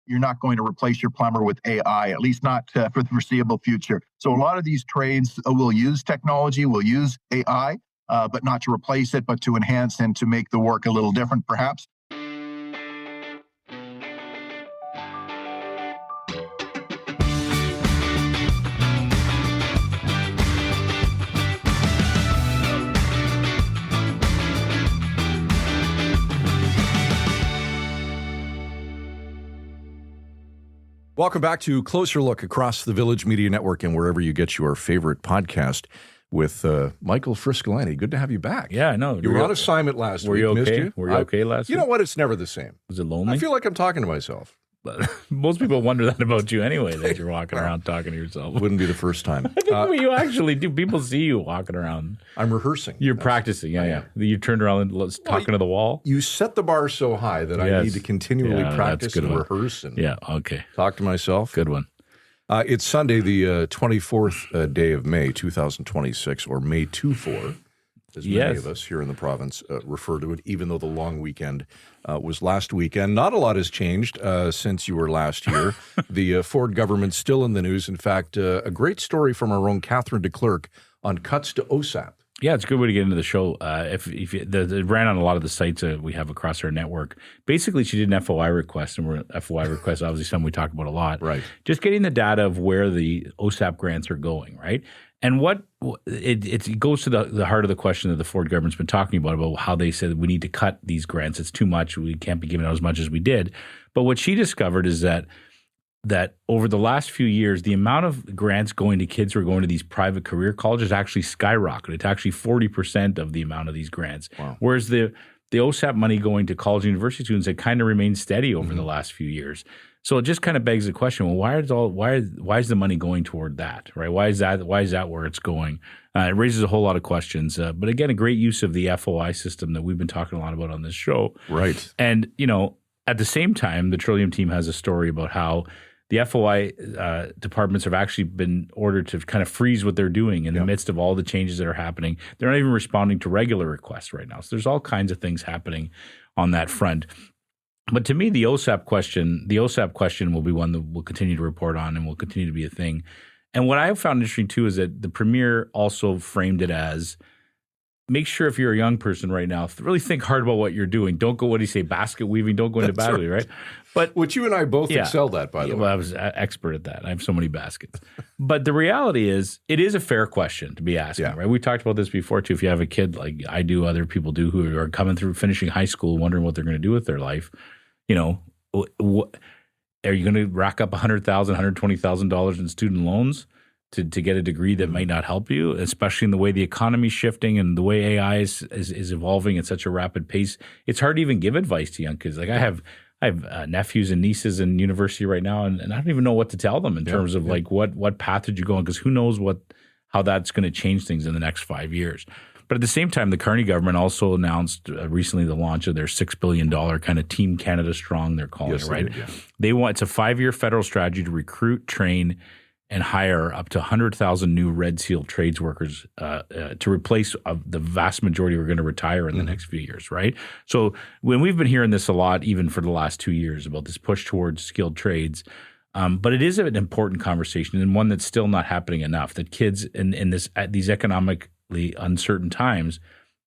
you're not going to replace your plumber with AI, at least not for the foreseeable future. So a lot of these trades will use technology, will use AI, but not to replace it, but to enhance and to make the work a little different, perhaps. Welcome back to Closer Look across the Village Media Network and wherever you get your favorite podcast with Michael Friscolani. Good to have you back. Yeah, I know. You were on assignment last week. Were you Missed okay? you? Were you okay last week? You know what? It's never the same. Was it lonely? I feel like I'm talking to myself. Most people wonder that about you anyway, that you're walking around talking to yourself. Wouldn't be the first time. I think you actually do. People see you walking around. I'm rehearsing. You're practicing. Yeah. You turned around and talking to the wall. You set the bar so high that I need to continually practice and rehearse and talk to myself. Good one. It's Sunday, the 24th day of May, 2026, or May 24, as many of us here in the province refer to it, even though the long weekend was last weekend. Not a lot has changed since you were last here. The Ford government's still in the news. In fact, a great story from our own Catherine DeClercq on cuts to OSAP. Yeah, it's a good way to get into the show. If it ran on a lot of the sites we have across our network. Basically, she did an FOI request, and FOI request obviously something we talk about a lot. Right. Just getting the data of where the OSAP grants are going, right? And what it goes to the heart of the question that the Ford government's been talking about how they said we need to cut these grants. It's too much. We can't be giving out as much as we did. But what she discovered is that over the last few years, the amount of grants going to kids who are going to these private career colleges actually skyrocketed. It's actually 40% of the amount of these grants. Wow. Whereas the OSAP money going to college and university students had kind of remained steady over the last few years. So it just kind of begs the question: well, why is the money going toward that? Right? Why is that where it's going? It raises a whole lot of questions. But again, a great use of the FOI system that we've been talking a lot about on this show. Right. And at the same time, the Trillium team has a story about how the FOI departments have actually been ordered to kind of freeze what they're doing in the midst of all the changes that are happening. They're not even responding to regular requests right now. So there's all kinds of things happening on that front. But to me, the OSAP question will be one that we'll continue to report on and will continue to be a thing. And what I found interesting too is that the premier also framed it as, make sure if you're a young person right now, really think hard about what you're doing. Don't go, what do you say, basket weaving? Don't go into battery, right? But which you and I both excelled at, by the way. Well, I was an expert at that. I have so many baskets. But the reality is, it is a fair question to be asking, right? We talked about this before too. If you have a kid like I do, other people do, who are coming through finishing high school, wondering what they're going to do with their life, are you going to rack up $100,000, $120,000 in student loans to get a degree that might not help you, especially in the way the economy's shifting and the way AI is evolving at such a rapid pace? It's hard to even give advice to young kids. Like I have nephews and nieces in university right now, and I don't even know what to tell them in terms of like what path did you go on, because who knows how that's going to change things in the next 5 years. But at the same time, the Carney government also announced recently the launch of their $6 billion kind of Team Canada Strong, they're calling it, right? It's a 5-year federal strategy to recruit, train, and hire up to 100,000 new Red Seal trades workers to replace the vast majority who are going to retire in the next few years, right? So when we've been hearing this a lot, even for the last 2 years, about this push towards skilled trades, but it is an important conversation and one that's still not happening enough, that kids in these economically uncertain times,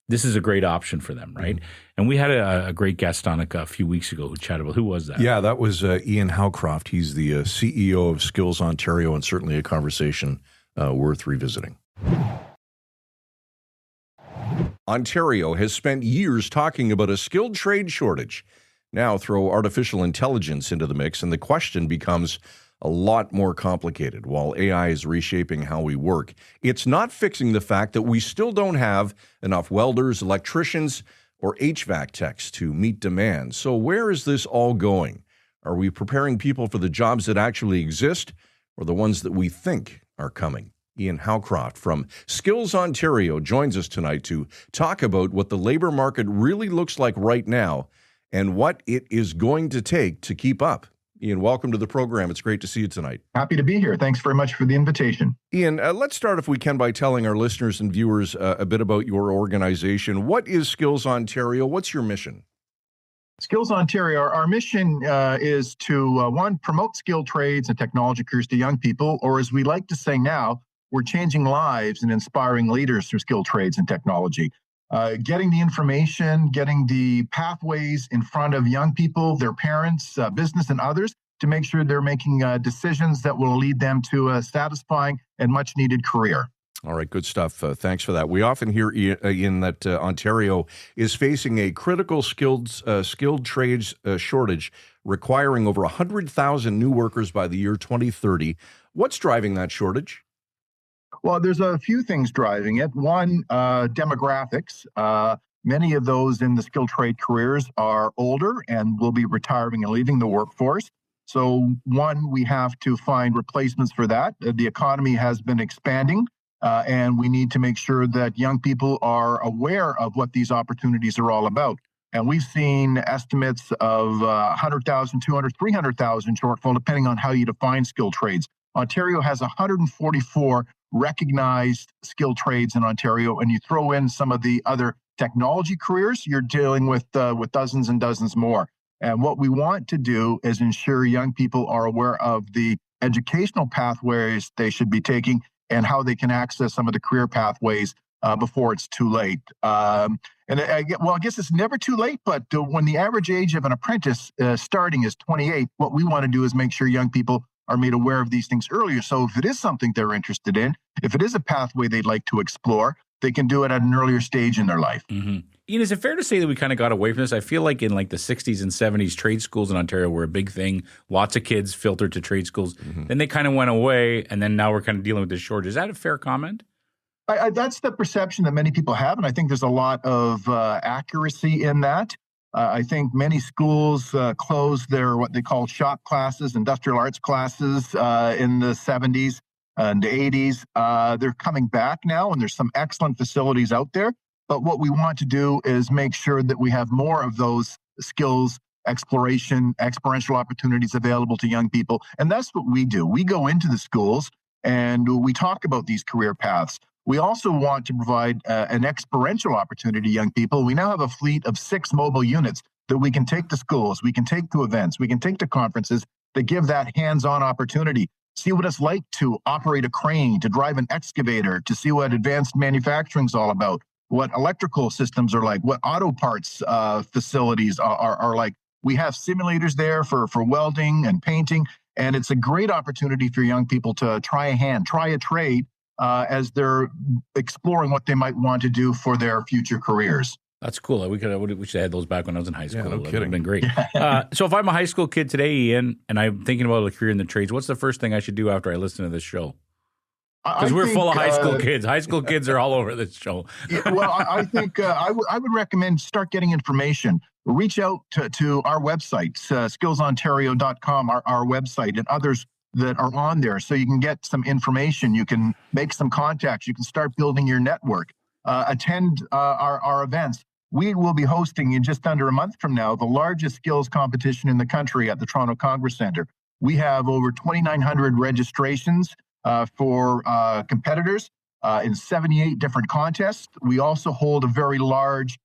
this is a great option for them, right? And we had a great guest on a few weeks ago who chatted about, who was that? Yeah, that was Ian Howcroft. He's the CEO of Skills Ontario, and certainly a conversation worth revisiting. Ontario has spent years talking about a skilled trade shortage. Now throw artificial intelligence into the mix, and the question becomes a lot more complicated. While AI is reshaping how we work, it's not fixing the fact that we still don't have enough welders, electricians, or HVAC techs to meet demand. So where is this all going? Are we preparing people for the jobs that actually exist, or the ones that we think are coming? Ian Howcroft from Skills Ontario joins us tonight to talk about what the labor market really looks like right now and what it is going to take to keep up. Ian, welcome to the program. It's great to see you tonight. Happy to be here. Thanks very much for the invitation. Ian, let's start, if we can, by telling our listeners and viewers a bit about your organization. What is Skills Ontario? What's your mission? Skills Ontario, our mission is to, one, promote skilled trades and technology careers to young people, or as we like to say now, we're changing lives and inspiring leaders through skilled trades and technology. Getting the information, getting the pathways in front of young people, their parents, business, and others to make sure they're making decisions that will lead them to a satisfying and much needed career. All right, good stuff. Thanks for that. We often hear, Ian, that Ontario is facing a critical skilled trades shortage, requiring over 100,000 new workers by the year 2030. What's driving that shortage? Well, there's a few things driving it. One, demographics. Many of those in the skilled trade careers are older and will be retiring and leaving the workforce. So, one, we have to find replacements for that. The economy has been expanding, and we need to make sure that young people are aware of what these opportunities are all about. And we've seen estimates of 100,000, 200, 300,000 shortfall, depending on how you define skilled trades. Ontario has 144 recognized skilled trades in Ontario, and you throw in some of the other technology careers, you're dealing with dozens and dozens more. And what we want to do is ensure young people are aware of the educational pathways they should be taking and how they can access some of the career pathways before it's too late. I guess it's never too late, but when the average age of an apprentice starting is 28, what we want to do is make sure young people are made aware of these things earlier. So if it is something they're interested in, if it is a pathway they'd like to explore, they can do it at an earlier stage in their life. Mm-hmm. Ian, is it fair to say that we kind of got away from this? I feel like in like the 60s and 70s, trade schools in Ontario were a big thing. Lots of kids filtered to trade schools. Mm-hmm. Then they kind of went away, and then now we're kind of dealing with this shortage. Is that a fair comment? That's the perception that many people have, and I think there's a lot of accuracy in that. I think many schools closed their what they call shop classes, industrial arts classes in the 70s and 80s. They're coming back now, and there's some excellent facilities out there. But what we want to do is make sure that we have more of those skills, exploration, experiential opportunities available to young people. And that's what we do. We go into the schools and we talk about these career paths. We also want to provide an experiential opportunity to young people. We now have a fleet of 6 mobile units that we can take to schools, we can take to events, we can take to conferences that give that hands-on opportunity. See what it's like to operate a crane, to drive an excavator, to see what advanced manufacturing is all about, what electrical systems are like, what auto parts facilities are like. We have simulators there for welding and painting, and it's a great opportunity for young people to try a hand, try a trade, as they're exploring what they might want to do for their future careers. That's cool. We should have had those back when I was in high school. Yeah, no That would kidding. have been great. So if I'm a high school kid today, Ian, and I'm thinking about a career in the trades, what's the first thing I should do after I listen to this show? Because we're full of high school kids. High school kids are all over this show. I think I would recommend start getting information. Reach out to our website, skillsontario.com, our website, and others that are on there, so you can get some information. You can make some contacts. You can start building your network. Attend our events. We will be hosting in just under a month from now the largest skills competition in the country at the Toronto Congress Centre. We have over 2,900 registrations for competitors in 78 different contests. We also hold a very large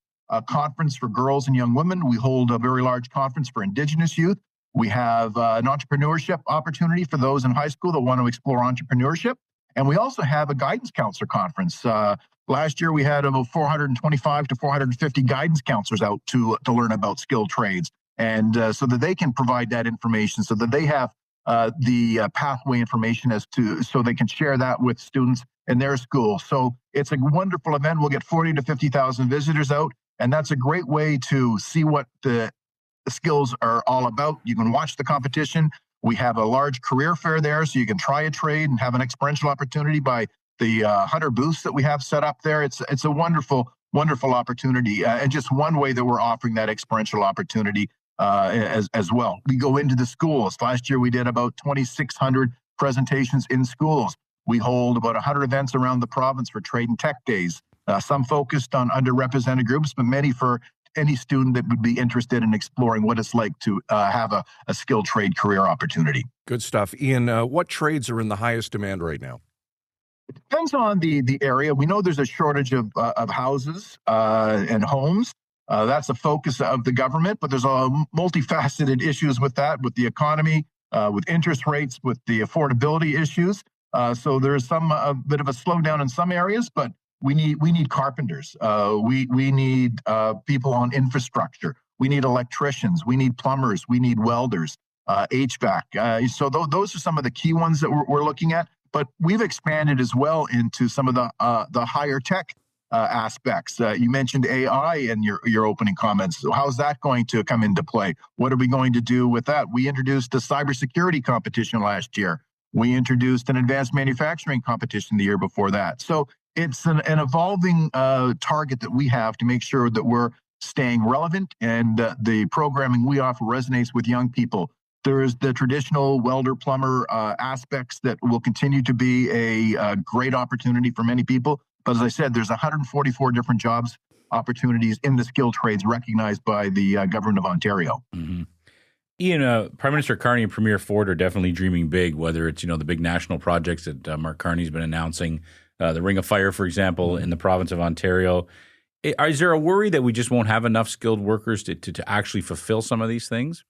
conference for girls and young women. We hold a very large conference for Indigenous youth. We have an entrepreneurship opportunity for those in high school that want to explore entrepreneurship. And we also have a guidance counselor conference. Last year, we had about 425 to 450 guidance counselors out to learn about skilled trades. And so that they can provide that information, so that they have the pathway information so they can share that with students in their school. So it's a wonderful event. We'll get 40 to 50,000 visitors out. And that's a great way to see what the skills are all about. You can watch the competition. We have a large career fair there, so you can try a trade and have an experiential opportunity by the 100 booths that we have set up there. It's a wonderful opportunity, and just one way that we're offering that experiential opportunity as well. We go into the schools. Last year, we did about 2,600 presentations in schools. We hold about 100 events around the province for trade and tech days, some focused on underrepresented groups, but many for any student that would be interested in exploring what it's like to have a skilled trade career opportunity. Good stuff. Ian, what trades are in the highest demand right now? It depends on the area. We know there's a shortage of houses and homes. That's a focus of the government, but there's a multifaceted issues with that, with the economy, with interest rates, with the affordability issues. So there's some a bit of a slowdown in some areas, but we need carpenters. We need people on infrastructure. We need electricians. We need plumbers. We need welders. HVAC. So those are some of the key ones that we're looking at. But we've expanded as well into some of the higher tech aspects. You mentioned AI in your opening comments. So how's that going to come into play? What are we going to do with that? We introduced a cybersecurity competition last year. We introduced an advanced manufacturing competition the year before that. So it's an evolving target that we have to make sure that we're staying relevant and the programming we offer resonates with young people. There's the traditional welder plumber aspects that will continue to be a great opportunity for many people. But as I said, there's 144 different jobs opportunities in the skilled trades recognized by the government of Ontario. Mm-hmm. Ian, Prime Minister Carney and Premier Ford are definitely dreaming big, whether it's, the big national projects that Mark Carney's been announcing, the Ring of Fire, for example, in the province of Ontario. Is there a worry that we just won't have enough skilled workers to actually fulfill some of these things?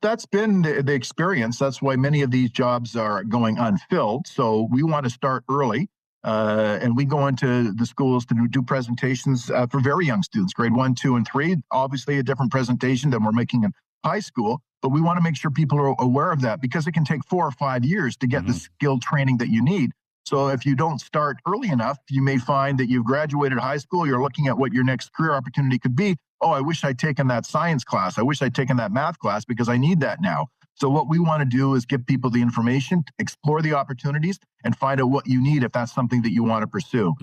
That's been the experience. That's why many of these jobs are going unfilled. So we want to start early. And we go into the schools to do presentations for very young students, grade 1, 2, and 3. Obviously, a different presentation than we're making in high school. But we want to make sure people are aware of that because it can take 4 or 5 years to get the skilled training that you need. So if you don't start early enough, you may find that you've graduated high school, you're looking at what your next career opportunity could be. Oh, I wish I'd taken that science class. I wish I'd taken that math class because I need that now. So what we want to do is give people the information, explore the opportunities, and find out what you need if that's something that you want to pursue.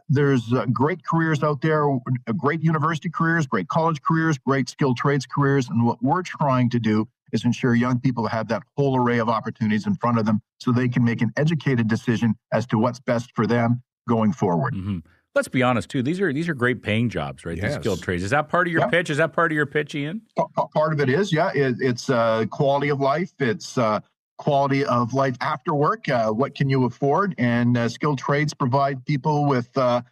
There's great careers out there, great university careers, great college careers, great skilled trades careers. And what we're trying to do is ensure young people have that whole array of opportunities in front of them so they can make an educated decision as to what's best for them going forward. Let's be honest, too. These are great paying jobs, right? Yes. These skilled trades. Is that part of your pitch? Is that part of your pitch, Ian? Part of it is, yeah. It's quality of life. It's quality of life after work. What can you afford? And skilled trades provide people with a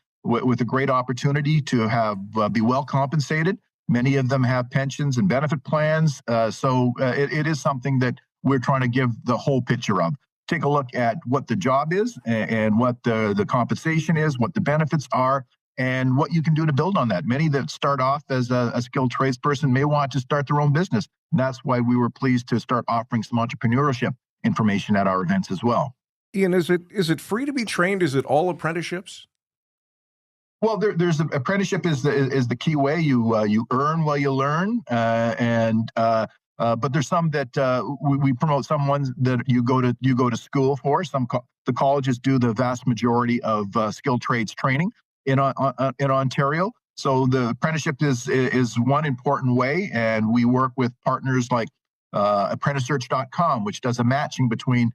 great opportunity to have be well compensated. Many of them have pensions and benefit plans. So it is something that we're trying to give the whole picture of. Take a look at what the job is and what the compensation is, what the benefits are, and what you can do to build on that. Many that start off as a skilled tradesperson may want to start their own business. And that's why we were pleased to start offering some entrepreneurship information at our events as well. Ian, is it free to be trained? Is it all apprenticeships? Well, there's apprenticeship is the key way you earn while you learn, but there's some that we promote. Some ones that you go to school for. The colleges do the vast majority of skilled trades training in Ontario. So the apprenticeship is one important way, and we work with partners like ApprenticSearch.com, which does a matching between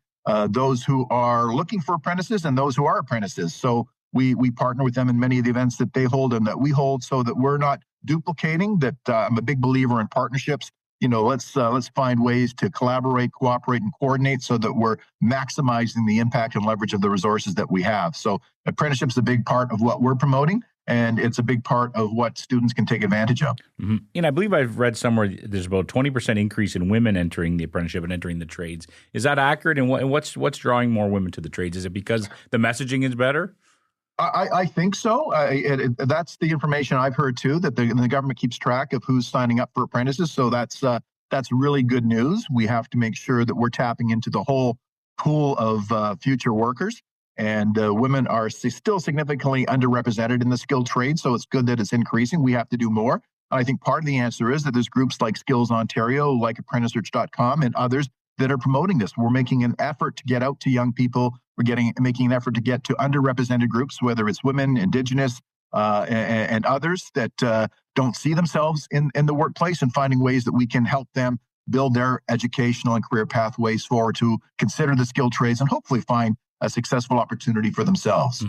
those who are looking for apprentices and those who are apprentices. So we partner with them in many of the events that they hold and that we hold, so that we're not duplicating. That I'm a big believer in partnerships. Let's find ways to collaborate, cooperate, and coordinate so that we're maximizing the impact and leverage of the resources that we have. So apprenticeship's a big part of what we're promoting, and it's a big part of what students can take advantage of. And I believe I've read somewhere there's about 20% increase in women entering the apprenticeship and entering the trades. Is that accurate? And what's drawing more women to the trades? Is it because the messaging is better? I think so. That's the information I've heard too, that the government keeps track of who's signing up for apprentices. So that's really good news. We have to make sure that we're tapping into the whole pool of future workers. And women are still significantly underrepresented in the skilled trade. So it's good that it's increasing. We have to do more. I think part of the answer is that there's groups like Skills Ontario, like ApprenticSearch.com, and others that are promoting this. We're making an effort to get out to young people. We're making an effort to get to underrepresented groups, whether it's women, Indigenous, and others that don't see themselves in the workplace, and finding ways that we can help them build their educational and career pathways forward to consider the skilled trades and hopefully find a successful opportunity for themselves.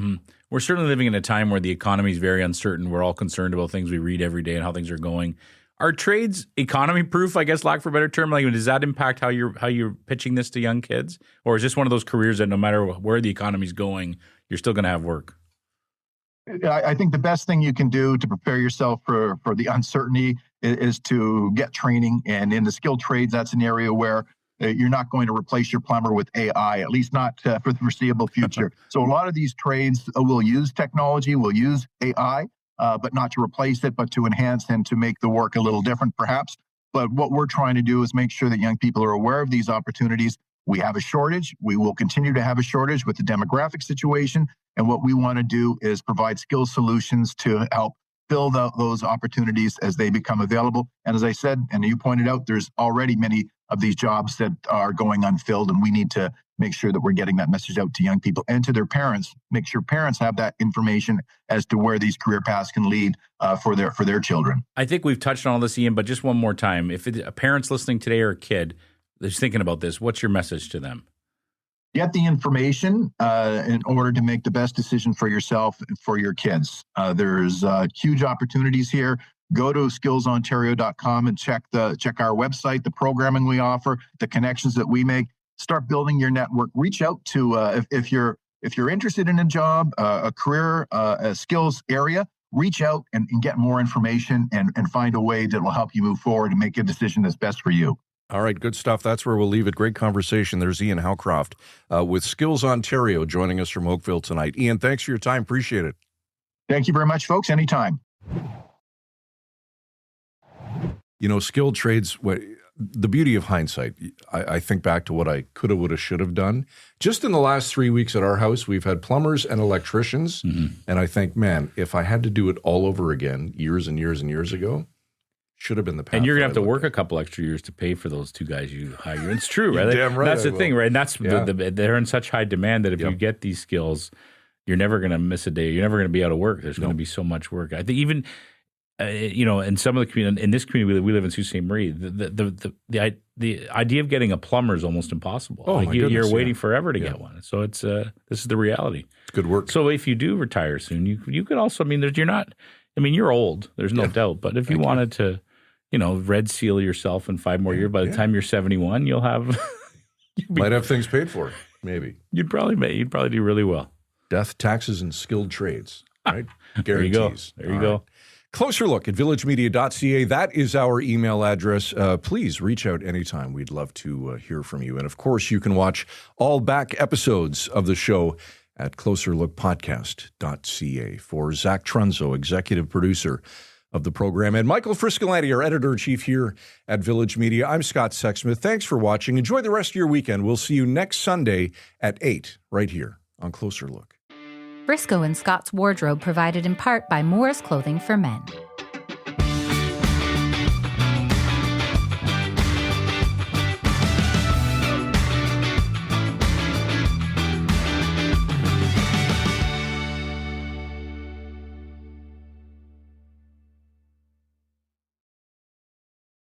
We're certainly living in a time where the economy is very uncertain. We're all concerned about things we read every day and how things are going. Are trades economy proof, I guess, lack for a better term? Like, does that impact how you're pitching this to young kids? Or is this one of those careers that no matter where the economy's going, you're still going to have work? I think the best thing you can do to prepare yourself for the uncertainty is to get training. And in the skilled trades, that's an area where you're not going to replace your plumber with AI, at least not for the foreseeable future. So a lot of these trades will use technology, will use AI, but not to replace it, but to enhance and to make the work a little different, perhaps. But what we're trying to do is make sure that young people are aware of these opportunities. We have a shortage. We will continue to have a shortage with the demographic situation. And what we want to do is provide skill solutions to help fill those opportunities as they become available. And as I said, and you pointed out, there's already many of these jobs that are going unfilled, and we need to make sure that we're getting that message out to young people and to their parents. Make sure parents have that information as to where these career paths can lead for their children. I think we've touched on all this, Ian, but just one more time. If a parent's listening today or a kid that's thinking about this, what's your message to them? Get the information in order to make the best decision for yourself and for your kids. There's huge opportunities here. Go to skillsontario.com and check our website, the programming we offer, the connections that we make. Start building your network. Reach out to if you're interested in a job, a career, a skills area. Reach out and get more information and find a way that will help you move forward and make a decision that's best for you. All right, good stuff. That's where we'll leave it. Great conversation. There's Ian Howcroft with Skills Ontario joining us from Oakville tonight. Ian, thanks for your time. Appreciate it. Thank you very much, folks. Anytime. You know, skilled trades, the beauty of hindsight, I think back to what I could have, would have, should have done. Just in the last 3 weeks at our house, we've had plumbers and electricians. Mm-hmm. And I think, man, if I had to do it all over again years and years and years ago, should have been the path. And you're going to have to work a couple extra years to pay for those two guys you hire. It's true, right? Damn right. That's the thing, right? And that's they're in such high demand that if you get these skills, you're never going to miss a day. You're never going to be out of work. There's going to be so much work. I think even, in some of the community, in this community we live in, Sault Ste. Marie, the idea of getting a plumber is almost impossible. Oh, my goodness, you're waiting forever to get one. So it's this is the reality. It's good work. So if you do retire soon, you could also. You're old. There's no doubt. But if you wanted to, red seal yourself in 5 more years. By the time you're 71, you'll have might have things paid for. Maybe you'd probably do really well. Death, taxes, and skilled trades. Right? Guarantees. There you go. Closer look at villagemedia.ca. That is our email address. Please reach out anytime. We'd love to hear from you. And of course, you can watch all back episodes of the show at closerlookpodcast.ca. For Zach Trunzo, executive producer of the program, and Michael Friscolanti, our editor-in-chief here at Village Media, I'm Scott Sexsmith. Thanks for watching. Enjoy the rest of your weekend. We'll see you next Sunday at 8 right here on Closer Look. Briscoe & Scott's wardrobe provided in part by Moore's Clothing for Men.